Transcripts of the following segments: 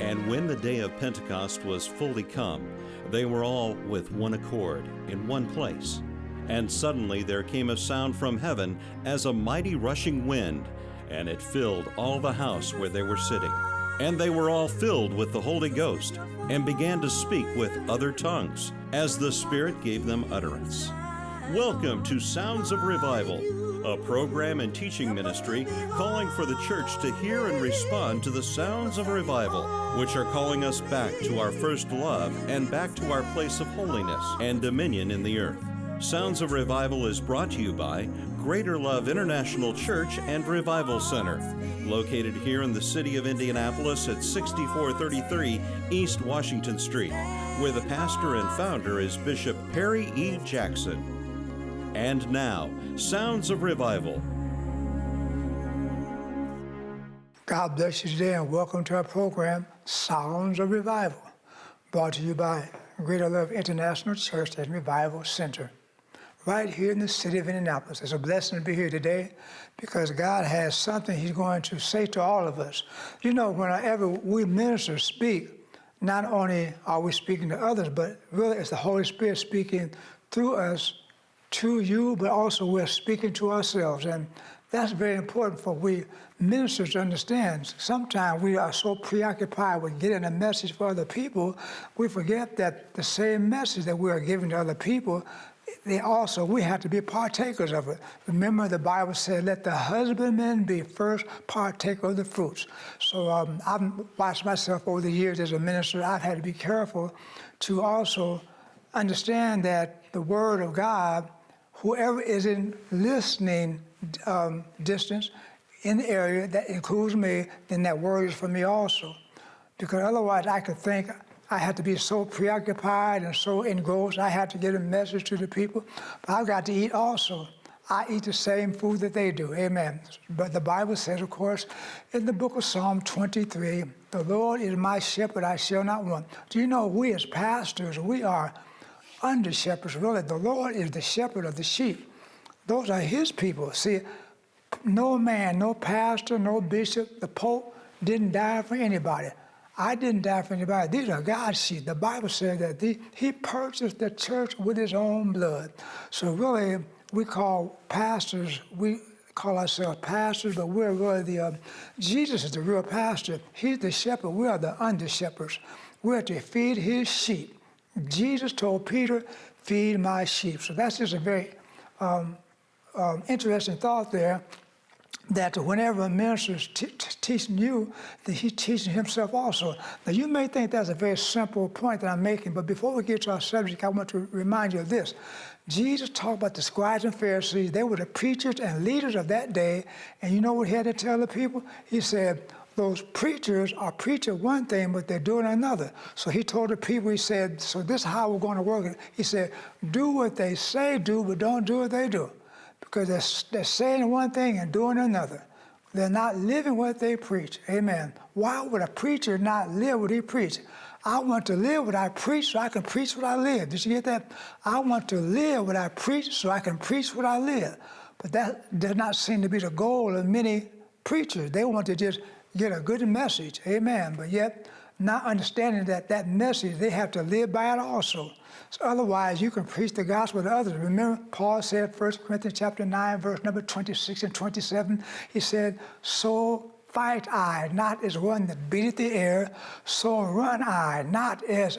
And when the day of Pentecost was fully come, they were all with one accord in one place. And suddenly there came a sound from heaven as a mighty rushing wind, and it filled all the house where they were sitting. And they were all filled with the Holy Ghost, and began to speak with other tongues, as the Spirit gave them utterance. Welcome to Sounds of Revival, a program and teaching ministry calling for the church to hear and respond to the sounds of revival, which are calling us back to our first love and back to our place of holiness and dominion in the earth. Sounds of Revival is brought to you by Greater Love International Church and Revival Center, located here in the city of Indianapolis at 6433 East Washington Street, where the pastor and founder is Bishop Perry E. Jackson. And now, Sounds of Revival. God bless you today and welcome to our program, Sounds of Revival, brought to you by Greater Love International Church and Revival Center, right here in the city of Indianapolis. It's a blessing to be here today because God has something He's going to say to all of us. You know, whenever we ministers speak, not only are we speaking to others, but really it's the Holy Spirit speaking through us to you, but also we're speaking to ourselves. And that's very important for we ministers to understand. Sometimes we are so preoccupied with getting a message for other people, we forget that the same message that we are giving to other people, we have to be partakers of it. Remember, the Bible said, let the husbandman be first partaker of the fruits. So I've watched myself over the years as a minister. I've had to be careful to also understand that the Word of God, whoever is in listening distance in the area, that includes me, then that word is for me also. Because otherwise I could think I had to be so preoccupied and so engrossed, I had to get a message to the people. But I've got to eat also. I eat the same food that they do, amen. But the Bible says, of course, in the book of Psalm 23, the Lord is my shepherd, I shall not want. Do you know, we as pastors, we are under shepherds, really. The Lord is the shepherd of the sheep. Those are His people. See, no man, no pastor, no bishop, the Pope didn't die for anybody. I didn't die for anybody. These are God's sheep. The Bible says that He purchased the church with His own blood. So really, we call ourselves pastors, but we're really Jesus is the real pastor. He's the shepherd. We are the under shepherds. We're to feed His sheep. Jesus told Peter, feed my sheep. So that's just a very interesting thought there, that whenever a minister is teaching you, that he's teaching himself also. Now, you may think that's a very simple point that I'm making, but before we get to our subject, I want to remind you of this. Jesus talked about the scribes and Pharisees. They were the preachers and leaders of that day, and you know what He had to tell the people? He said, those preachers are preaching one thing, but they're doing another. So He told the people, He said, so this is how we're going to work it. He said, do what they say do, but don't do what they do. Because they're saying one thing and doing another. They're not living what they preach. Amen. Why would a preacher not live what he preaches? I want to live what I preach so I can preach what I live. Did you get that? I want to live what I preach so I can preach what I live. But that does not seem to be the goal of many preachers. They want to just get a good message, amen, but yet not understanding that message, they have to live by it also. So otherwise, you can preach the gospel to others. Remember, Paul said, 1 Corinthians chapter 9, verse number 26 and 27, he said, so fight I, not as one that beateth the air, so run I, not as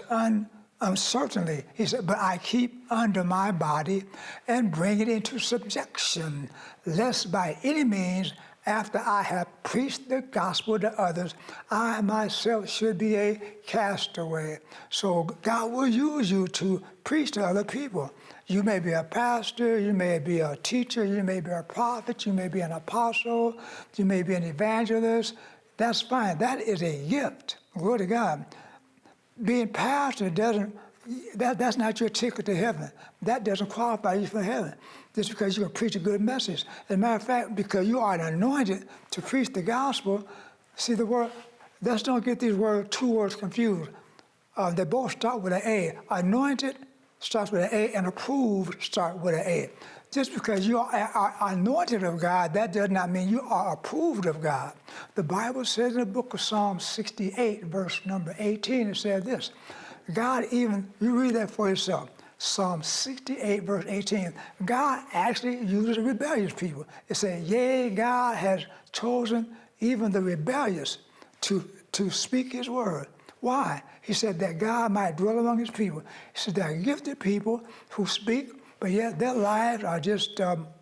uncertainly. He said, but I keep under my body and bring it into subjection, lest by any means after I have preached the gospel to others, I myself should be a castaway. So God will use you to preach to other people. You may be a pastor, you may be a teacher, you may be a prophet, you may be an apostle, you may be an evangelist. That's fine. That is a gift. Glory to God. Being pastor that's not your ticket to heaven. That doesn't qualify you for heaven. Just because you can preach a good message. As a matter of fact, because you are anointed to preach the gospel, see the word, let's don't get these two words confused. They both start with an A. Anointed starts with an A and approved start with an A. just because you are anointed of God, that does not mean you are approved of God. The Bible says in the book of Psalm 68, verse number 18, it says this. God even, you read that for yourself. Psalm 68, verse 18. God actually uses rebellious people. It says, yea, God has chosen even the rebellious to speak his word. Why? He said that God might dwell among his people. He said there are gifted people who speak, but yet their lives are just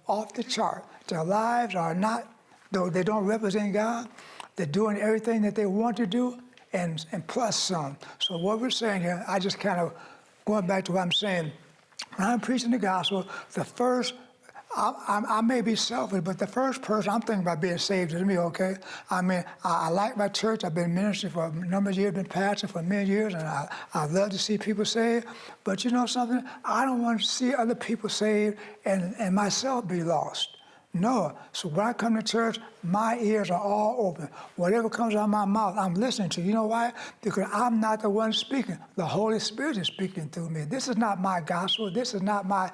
off the chart. Their lives are not, though they don't represent God, they're doing everything that they want to do and plus some. So what we're saying here, I just kind of going back to what I'm saying, when I'm preaching the gospel, the first, I may be selfish, but the first person I'm thinking about being saved is me, okay? I mean, I like my church. I've been ministering for a number of years, been pastoring for many years, and I love to see people saved. But you know something? I don't want to see other people saved and myself be lost. No. So when I come to church, my ears are all open. Whatever comes out of my mouth, I'm listening to. You know why? Because I'm not the one speaking. The Holy Spirit is speaking through me. This is not my gospel. This is not my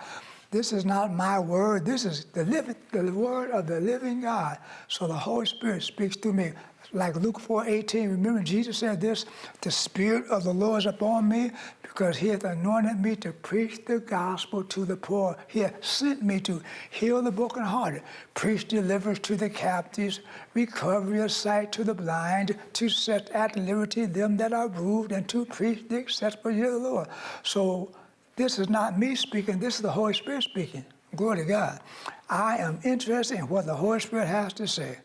word. This is the word of the living God. So the Holy Spirit speaks through me. Like Luke 4:18, remember Jesus said this, the Spirit of the Lord is upon me because he hath anointed me to preach the gospel to the poor. He hath sent me to heal the brokenhearted, preach deliverance to the captives, recovery of sight to the blind, to set at liberty them that are bruised, and to preach the acceptable year of the Lord. So this is not me speaking, this is the Holy Spirit speaking. Glory to God. I am interested in what the Holy Spirit has to say.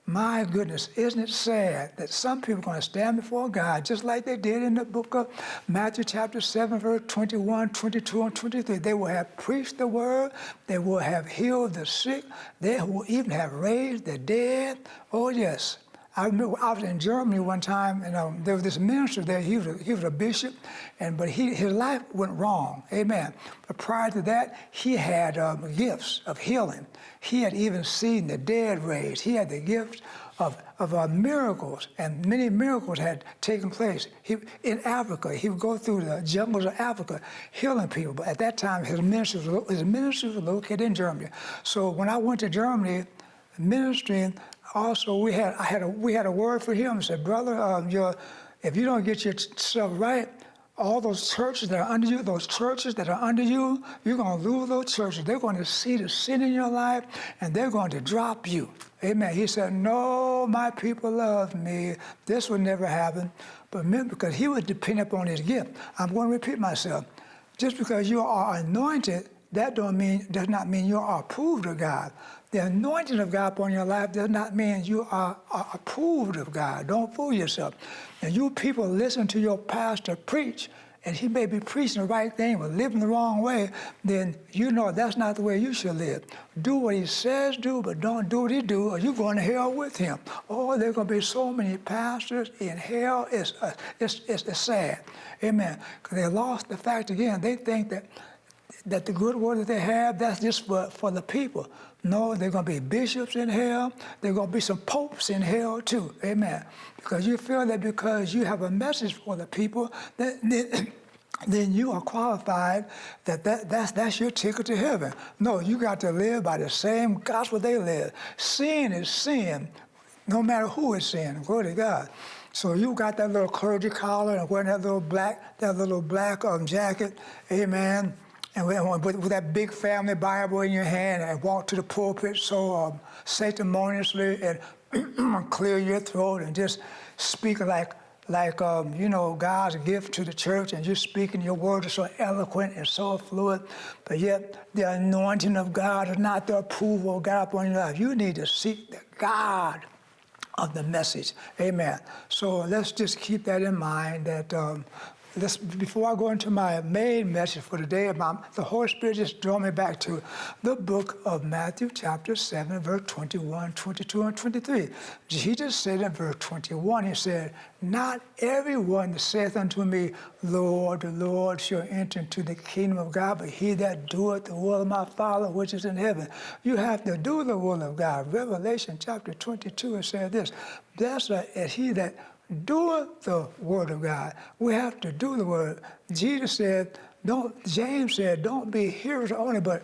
My goodness, isn't it sad that some people are going to stand before God just like they did in the book of Matthew chapter 7, verse 21, 22, and 23. They will have preached the word. They will have healed the sick. They will even have raised the dead. Oh, yes. I remember I was in Germany one time, and there was this minister there. He was a bishop, but his life went wrong. Amen. But prior to that, he had gifts of healing. He had even seen the dead raised. He had the gift of miracles, and many miracles had taken place. In Africa, he would go through the jungles of Africa, healing people. But at that time, his ministry was located in Germany. So when I went to Germany, ministering. Also, we had a word for him. Said, brother, if you don't get yourself right, all those churches that are under you, you're going to lose those churches. They're going to see the sin in your life, and they're going to drop you. Amen. He said, no, my people love me. This would never happen. But remember, because he was dependent upon his gift. I'm going to repeat myself. Just because you are anointed, that does not mean you are approved of God. The anointing of God upon your life does not mean you are approved of God. Don't fool yourself. And you people listen to your pastor preach, and he may be preaching the right thing but living the wrong way, then you know that's not the way you should live. Do what he says do, but don't do what he do, or you're going to hell with him. Oh, there are going to be so many pastors in hell. It's sad. Amen. Because they lost the fact again. They think that the good word that they have, that's just for the people. No, there are going to be bishops in hell. There are going to be some popes in hell too. Amen. Because you feel that because you have a message for the people, then you are qualified, that's your ticket to heaven. No, you got to live by the same gospel they live. Sin is sin, no matter who is sin. Glory to God. So you got that little clergy collar and wearing that little black jacket. Amen. And with that big family Bible in your hand and walk to the pulpit so sanctimoniously and clear your throat and just speak like God's gift to the church, and you're speaking, your words are so eloquent and so fluid, but yet the anointing of God is not the approval of God upon your life. You need to seek the God of the message. Amen. So let's just keep that in mind that before I go into my main message for today, the Holy Spirit just drew me back to the book of Matthew chapter 7, verse 21, 22, and 23. Jesus said in verse 21, he said, not everyone that saith unto me, Lord, Lord, shall enter into the kingdom of God, but he that doeth the will of my Father which is in heaven. You have to do the will of God. Revelation chapter 22, it says this, blessed is he that doeth the word of God. We have to do the word. Jesus said, James said, don't be hearers only, but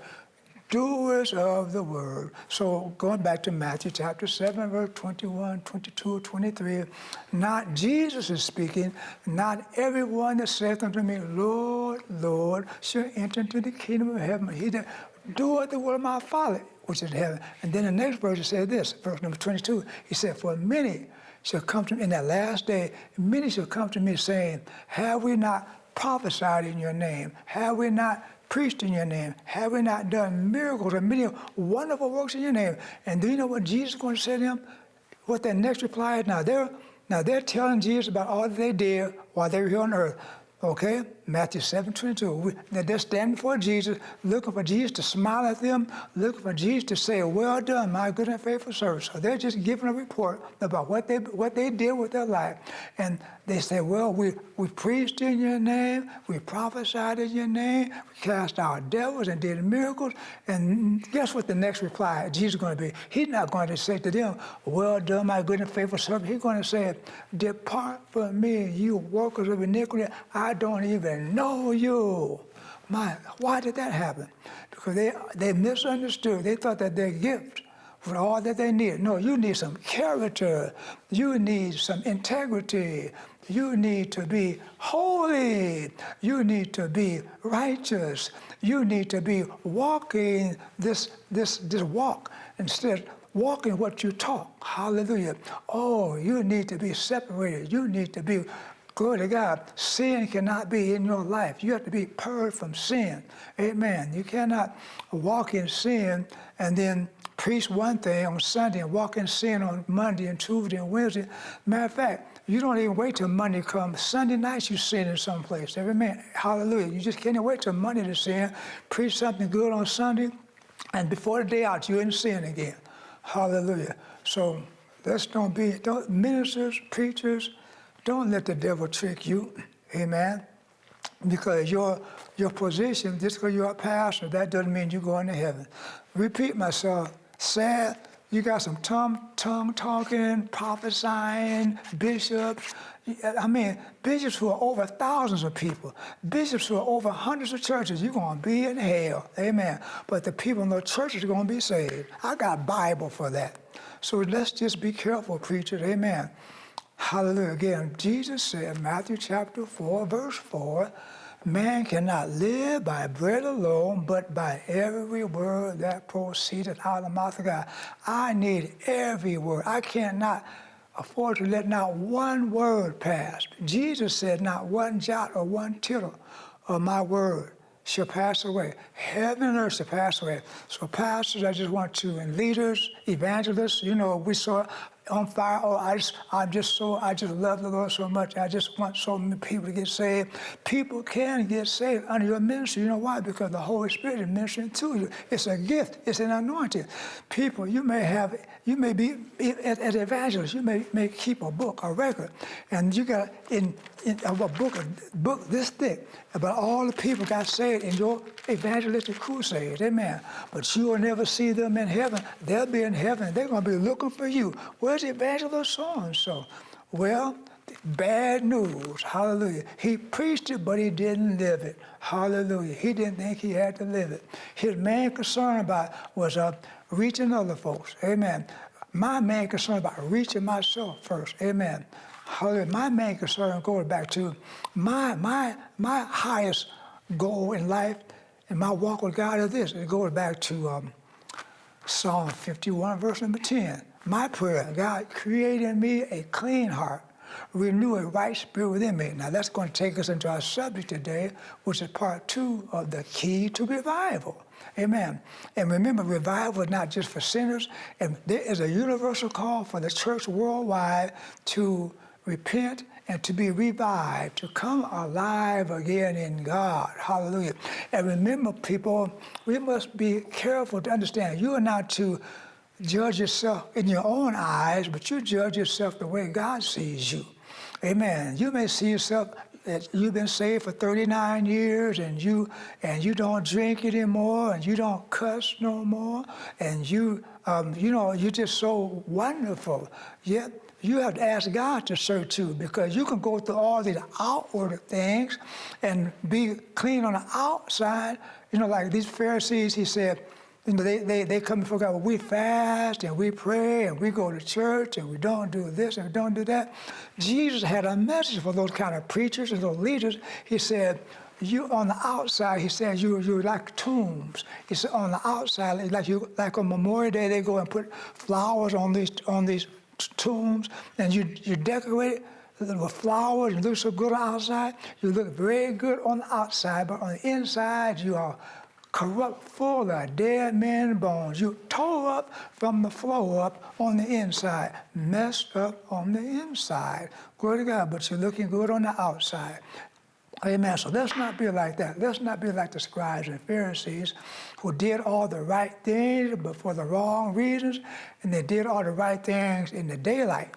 doers of the word. So going back to Matthew chapter 7, verse 21, 22, 23, not Jesus is speaking, not everyone that saith unto me, Lord, Lord, shall enter into the kingdom of heaven. He that doeth the will of my Father, which is in heaven. And then the next verse it said this, verse number 22, he said, for many shall come to me in that last day, many shall come to me saying, have we not prophesied in your name? Have we not preached in your name? Have we not done miracles and many wonderful works in your name? And do you know what Jesus is going to say to them? What their next reply is? Now they're telling Jesus about all that they did while they were here on earth. Okay, Matthew 7:22. They're standing before Jesus, looking for Jesus to smile at them, looking for Jesus to say, well done, my good and faithful servant. So they're just giving a report about what they did with their life. And they say, well, we preached in your name, we prophesied in your name, we cast out devils and did miracles. And guess what the next reply Jesus is going to be? He's not going to say to them, well done, my good and faithful servant. He's going to say, depart from me, you workers of iniquity. I don't even know you. Why did that happen? Because they misunderstood. They thought that their gift was all that they needed. No, you need some character. You need some integrity. You need to be holy. You need to be righteous. You need to be walking this walk instead of walking what you talk. Hallelujah. Oh, you need to be separated. You need to be, glory to God, sin cannot be in your life. You have to be purged from sin. Amen. You cannot walk in sin and then preach one thing on Sunday and walk in sin on Monday and Tuesday and Wednesday. Matter of fact, you don't even wait till Monday comes. Sunday nights you sin in some place. Amen. Hallelujah. You just can't wait till Monday to sin. Preach something good on Sunday, and before the day out, you're in sin again. Hallelujah. So don't ministers, preachers, don't let the devil trick you. Amen. Because your position, just because you're a pastor, that doesn't mean you're going to heaven. Repeat myself. Sad, you got some tongue talking, prophesying, bishops. I mean, bishops who are over thousands of people, bishops who are over hundreds of churches, you're going to be in hell. Amen. But the people in the churches are going to be saved. I got a Bible for that. So let's just be careful, preachers. Amen. Hallelujah. Again, Jesus said, Matthew chapter 4, verse 4, man cannot live by bread alone, but by every word that proceeded out of the mouth of God. I need every word. I cannot afford to let not one word pass. Jesus said, not one jot or one tittle of my word shall pass away. Heaven and earth shall pass away. So pastors, I just want to, and leaders, evangelists, we saw on fire. Oh, I just love the Lord so much. I just want so many people to get saved. People can get saved under your ministry. You know why? Because the Holy Spirit is ministering to you. It's a gift. It's an anointing. People, you may be as evangelists. You may keep a book, a record, and you got a book this thick about all the people got saved in your evangelistic crusade. Amen. But you will never see them in heaven. They'll be in heaven. They're going to be looking for you. Where's evangelist so-and-so? Well, bad news. Hallelujah. He preached it, but he didn't live it. Hallelujah. He didn't think he had to live it. His main concern was reaching other folks. Amen. My main concern about reaching myself first. Amen. Hallelujah. My main concern goes back to my highest goal in life and my walk with God is this. It goes back to Psalm 51, verse number 10. My prayer, God, create in me a clean heart, renew a right spirit within me. Now that's going to take us into our subject today, which is part 2 of the key to revival. Amen. And remember, revival is not just for sinners. And there is a universal call for the church worldwide to repent and to be revived, to come alive again in God. Hallelujah. And remember, people, we must be careful to understand you are not to judge yourself in your own eyes, but you judge yourself the way God sees you. Amen. You may see yourself that you've been saved for 39 years and you don't drink anymore and you don't cuss no more and you're just so wonderful. Yet you have to ask God to search you, because you can go through all these outward things and be clean on the outside. Like these Pharisees, he said, You know, they come before God, well, we fast and we pray and we go to church and we don't do this and we don't do that. Jesus had a message for those kind of preachers and those leaders. He said, you on the outside, he says, you're like tombs. He said, on the outside, like on Memorial Day, they go and put flowers on these tombs, and you decorate it with flowers and look so good on the outside. You look very good on the outside, but on the inside, you are corrupt, full of dead men bones. You tore up from the floor up on the inside, messed up on the inside. Glory to God, but you're looking good on the outside. Amen. So let's not be like that. Let's not be like the scribes and Pharisees who did all the right things, but for the wrong reasons, and they did all the right things in the daylight.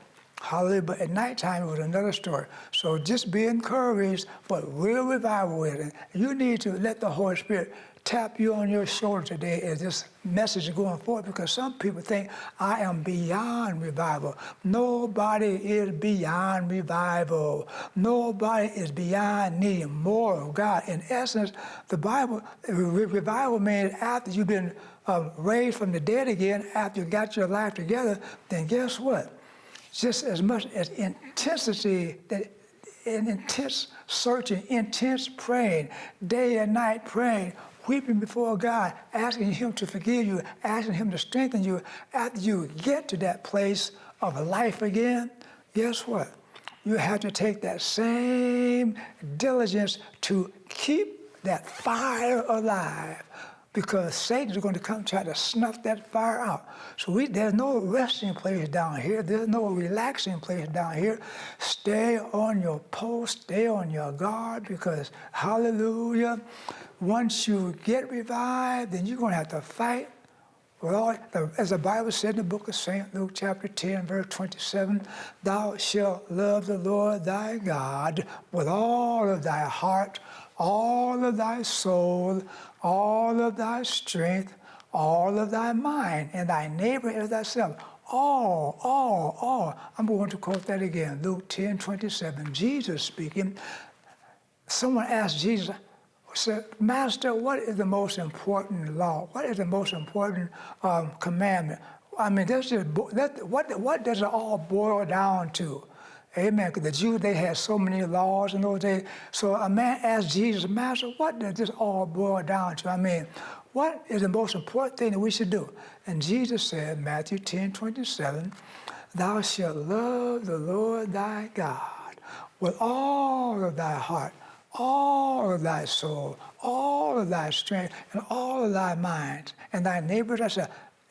Hallelujah. But at nighttime, it was another story. So just be encouraged, but real revival with it. You need to let the Holy Spirit tap you on your shoulder today as this message is going forward, because some people think I am beyond revival. Nobody is beyond revival. Nobody is beyond needing more of God. In essence, the Bible, revival means after you've been raised from the dead again, after you got your life together, then guess what? Just as much as intensity, that an intense searching, intense praying, day and night praying, weeping before God, asking Him to forgive you, asking Him to strengthen you. After you get to that place of life again, guess what? You have to take that same diligence to keep that fire alive, because Satan's going to come try to snuff that fire out. So there's no resting place down here. There's no relaxing place down here. Stay on your post, stay on your guard, because, hallelujah, once you get revived, then you're going to have to fight. Well, as the Bible said in the book of St. Luke chapter 10, verse 27, thou shalt love the Lord thy God with all of thy heart, all of thy soul, all of thy strength, all of thy mind, and thy neighbor as thyself. All. I'm going to quote that again, Luke 10, 27. Jesus speaking. Someone asked Jesus, said, Master, what is the most important law? What is the most important commandment? I mean, what does it all boil down to? Amen. Because the Jews, they had so many laws in those days. So a man asked Jesus, Master, what does this all boil down to? I mean, what is the most important thing that we should do? And Jesus said, Matthew 10, 27, thou shalt love the Lord thy God with all of thy heart, all of thy soul, all of thy strength, and all of thy mind, and thy neighbor as thyself.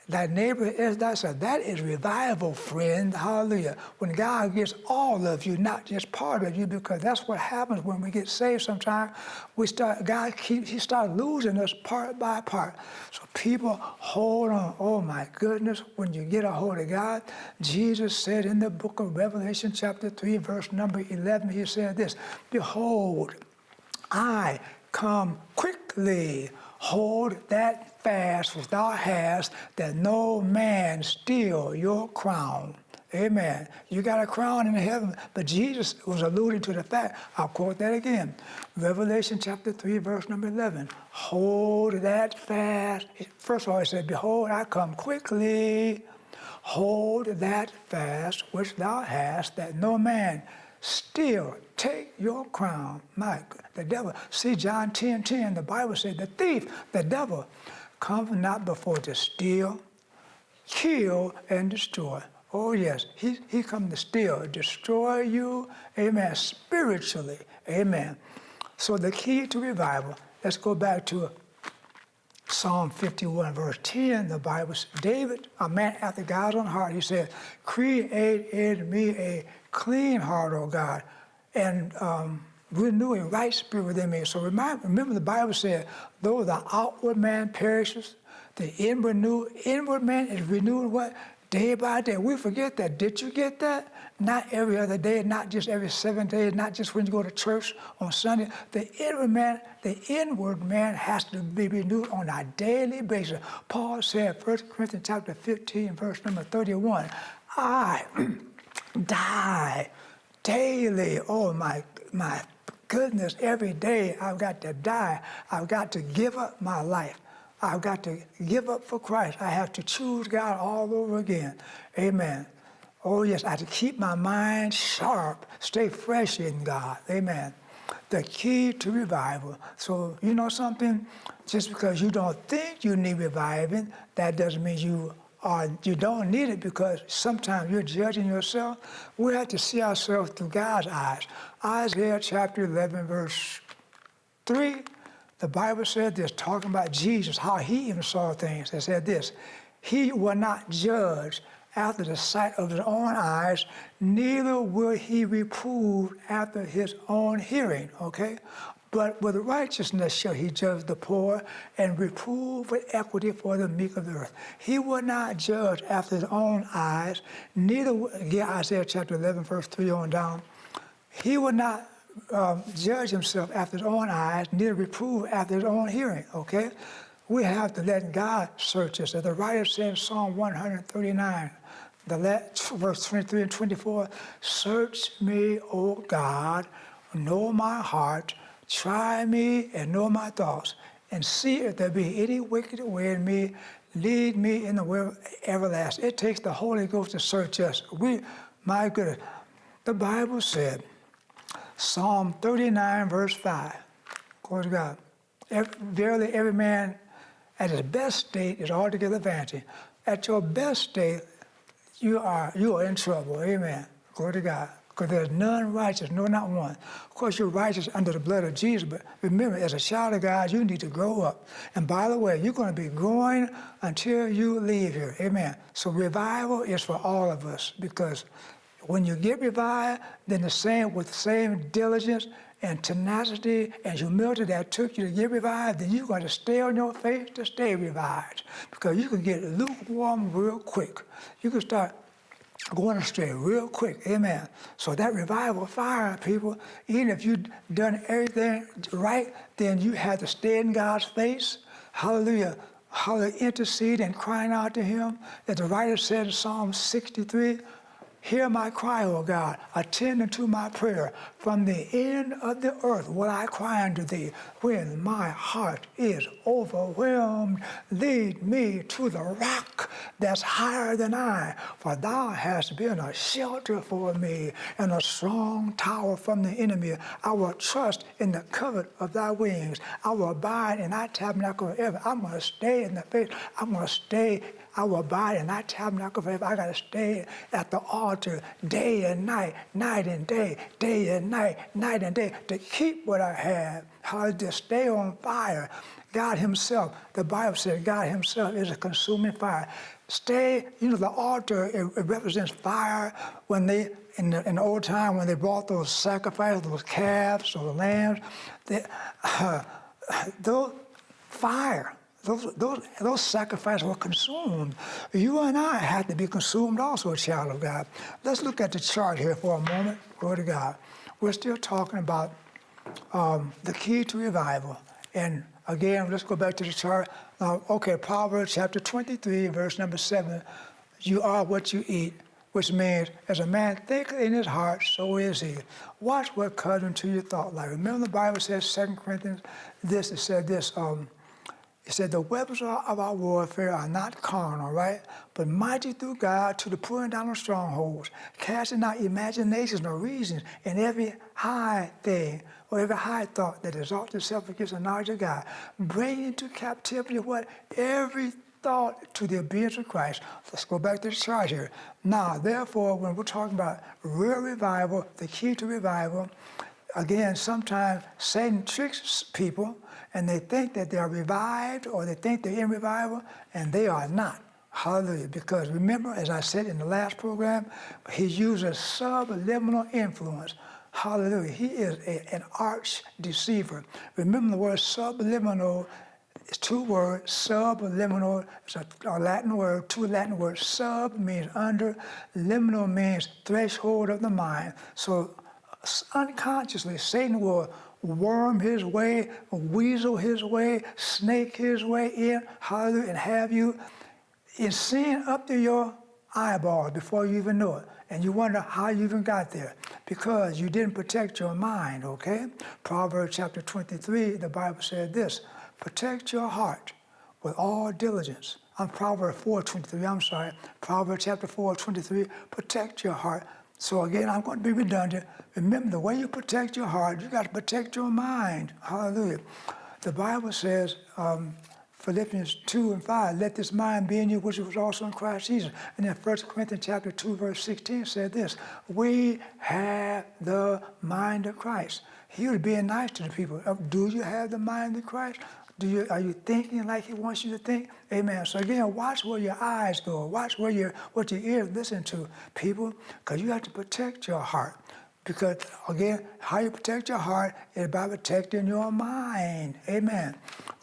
Thy neighbor is thyself. That is revival, friend. Hallelujah. When God gets all of you, not just part of you, because that's what happens when we get saved sometimes. He starts losing us part by part. So people, hold on. Oh my goodness, when you get a hold of God, Jesus said in the book of Revelation chapter 3, verse number 11, he said this, behold, I come quickly. Hold that fast which thou hast, that no man steal your crown. Amen. You got a crown in heaven, but Jesus was alluding to the fact, I'll quote that again, Revelation chapter 3, verse number 11. Hold that fast. First of all, he said, behold, I come quickly. Hold that fast which thou hast, that no man steal, take your crown. The devil. See John 10:10, the Bible said, the thief, the devil, comes not before to steal, kill, and destroy. Oh yes, he come to steal, destroy you, amen, spiritually, amen. So the key to revival, let's go back to Psalm 51, verse 10, the Bible says, David, a man after God's own heart, he said, create in me a clean heart, O God, and renew a right spirit within me. So remember the Bible said, though the outward man perishes, the inward man is renewed what? Day by day. We forget that. Did you get that? Not every other day, not just every 7 days, not just when you go to church on Sunday. The inward man has to be renewed on a daily basis. Paul said, 1 Corinthians chapter 15, verse number 31, I die daily. Oh my goodness, every day I've got to die. I've got to give up my life. I've got to give up for Christ. I have to choose God all over again. Amen. Oh, yes, I have to keep my mind sharp, stay fresh in God. Amen. The key to revival. So, you know something? Just because you don't think you need reviving, that doesn't mean you don't need it, because sometimes you're judging yourself. We have to see ourselves through God's eyes. Isaiah chapter 11, verse 3, the Bible said this, talking about Jesus, how he even saw things. It said this, he will not judge after the sight of his own eyes, neither will he reprove after his own hearing, okay? But with righteousness shall he judge the poor and reprove with equity for the meek of the earth. He will not judge after his own eyes, neither, again, Isaiah chapter 11, verse 3 on down, he will not judge himself after his own eyes, neither reprove after his own hearing, okay? We have to let God search us. As the writer said in Psalm 139, verse 23 and 24, search me, O God, know my heart, try me and know my thoughts, and see if there be any wicked way in me, lead me in the way everlasting. It takes the Holy Ghost to search us. My goodness, the Bible said, Psalm 39, verse 5, glory to God, verily every man at his best state is altogether vanity. At your best state, you are in trouble. Amen. Glory to God. Because there's none righteous, no, not one. Of course, you're righteous under the blood of Jesus, but remember, as a child of God, you need to grow up. And by the way, you're going to be growing until you leave here. Amen. So revival is for all of us, because when you get revived, then with the same diligence and tenacity and humility that took you to get revived, then you're going to stay on your face to stay revived. Because you can get lukewarm real quick. You can start going astray real quick. Amen. So that revival fire, people, even if you've done everything right, then you have to stay in God's face. Hallelujah. Hallelujah. Intercede and crying out to him. As the writer said in Psalm 63, hear my cry, O God, attend unto my prayer. From the end of the earth will I cry unto thee. When my heart is overwhelmed, lead me to the rock that's higher than I. For thou hast been a shelter for me and a strong tower from the enemy. I will trust in the covert of thy wings. I will abide in thy tabernacle forever. I'm going to stay in the faith. I will abide in thy tabernacle forever. I got to stay at the altar day and night, night and day, day and night, night and day, to keep what I have. How to stay on fire. God himself, the Bible says God himself is a consuming fire. Stay, the altar, it represents fire. When they, in the old time, when they brought those sacrifices, those calves or the lambs, those fire, those sacrifices were consumed. You and I have to be consumed also, child of God. Let's look at the chart here for a moment. Glory to God. We're still talking about the key to revival. And again, let's go back to the chart. Proverbs chapter 23, verse number 7. You are what you eat, which means, as a man thinketh in his heart, so is he. Watch what comes into your thought life. Remember the Bible says, 2 Corinthians, it said this, it said, the weapons of our warfare are not carnal, right? But mighty through God to the pulling down of strongholds, casting out imaginations or reasons, and every high thing or every high thought that exalts itself against the knowledge of God, bringing into captivity what? Every thought to the obedience of Christ. Let's go back to the chart here. Now, therefore, when we're talking about real revival, the key to revival, again, sometimes Satan tricks people and they think that they are revived or they think they're in revival, and they are not. Hallelujah. Because remember, as I said in the last program, he uses subliminal influence. Hallelujah. He is an arch deceiver. Remember the word subliminal. It's two words, subliminal. It's a Latin word, two Latin words. Sub means under, liminal means threshold of the mind. So unconsciously, Satan will worm his way, weasel his way, snake his way in, hallelujah, and have you in sin up to your eyeballs before you even know it. And you wonder how you even got there, because you didn't protect your mind, okay? Proverbs chapter 23, the Bible said this, protect your heart with all diligence. I'm Proverbs 4:23, I'm sorry. Proverbs chapter 4:23, protect your heart. So again, I'm going to be redundant. Remember, the way you protect your heart, you got to protect your mind. Hallelujah. The Bible says, Philippians 2:5, let this mind be in you, which was also in Christ Jesus. And then 1 Corinthians chapter 2, verse 16 said this, we have the mind of Christ. He was being nice to the people. Do you have the mind of Christ? Are you thinking like he wants you to think? Amen. So again, watch where your eyes go. Watch what your ears listen to, people, because you have to protect your heart. Because again, how you protect your heart is by protecting your mind. Amen.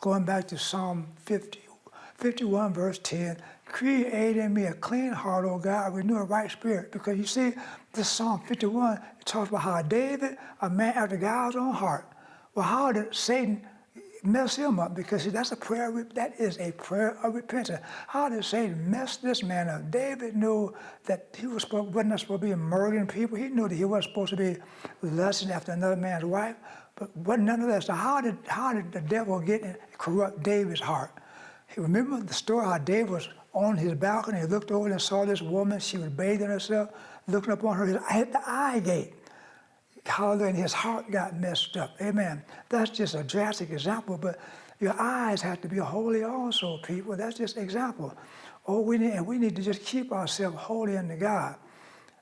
Going back to Psalm 51, verse 10, create in me a clean heart, O God, renew a right spirit. Because you see, this Psalm 51, it talks about how David, a man after God's own heart. Well, how did Satan mess him up? Because see, that's a prayer. That is a prayer of repentance. How did Satan mess this man up? David knew that he wasn't supposed to be murdering people. He knew that he wasn't supposed to be lusting after another man's wife. But nonetheless, so how did the devil get and corrupt David's heart? Remember the story how David was on his balcony. He looked over and saw this woman. She was bathing herself, looking up on her. He hit the eye gate. Hallelujah, and his heart got messed up. Amen. That's just a drastic example, but your eyes have to be holy also, people. That's just an example. We need to just keep ourselves holy unto God.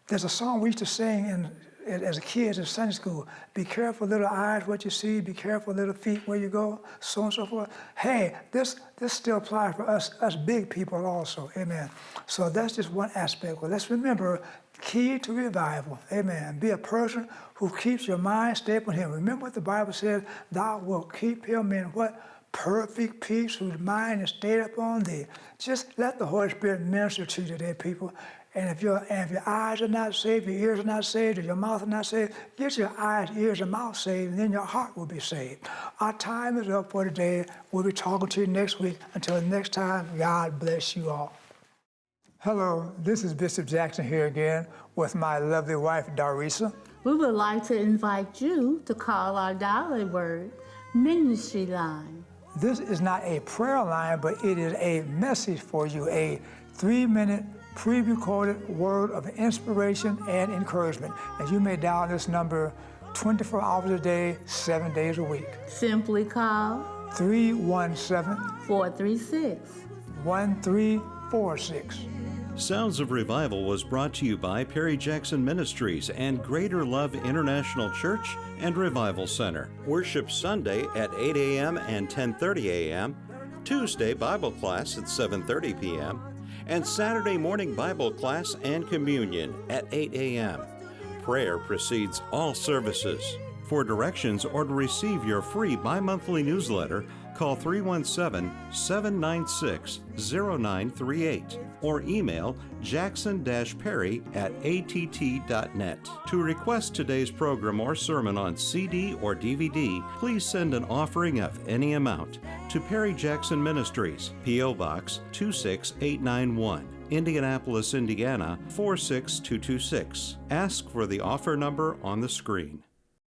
There's a song we used to sing as a kids in Sunday school. Be careful, little eyes, what you see. Be careful, little feet, where you go. So on and so forth. Hey, this still applies for us big people also. Amen. So that's just one aspect. Well, let's remember, key to revival. Amen. Be a person who keeps your mind stayed on him. Remember what the Bible says, thou wilt keep him in what? Perfect peace, whose mind is stayed upon thee. Just let the Holy Spirit minister to you today, people. And if your eyes are not saved, your ears are not saved, or your mouth is not saved, get your eyes, ears, and mouth saved, and then your heart will be saved. Our time is up for today. We'll be talking to you next week. Until next time, God bless you all. Hello, this is Bishop Jackson here again with my lovely wife, Darisa. We would like to invite you to call our Daily Word ministry line. This is not a prayer line, but it is a message for you, a 3-minute pre-recorded word of inspiration and encouragement. And you may dial this number 24 hours a day, 7 days a week. Simply call 317-436-1346. Sounds of Revival was brought to you by Perry Jackson Ministries and Greater Love International Church and Revival Center. Worship Sunday at 8 a.m. and 10:30 a.m., Tuesday Bible class at 7:30 p.m., and Saturday morning Bible class and communion at 8 a.m. Prayer precedes all services. For directions or to receive your free bi-monthly newsletter, call 317-796-0938 or email jackson-perry@att.net. To request today's program or sermon on CD or DVD, please send an offering of any amount to Perry Jackson Ministries, P.O. Box 26891, Indianapolis, Indiana 46226. Ask for the offer number on the screen.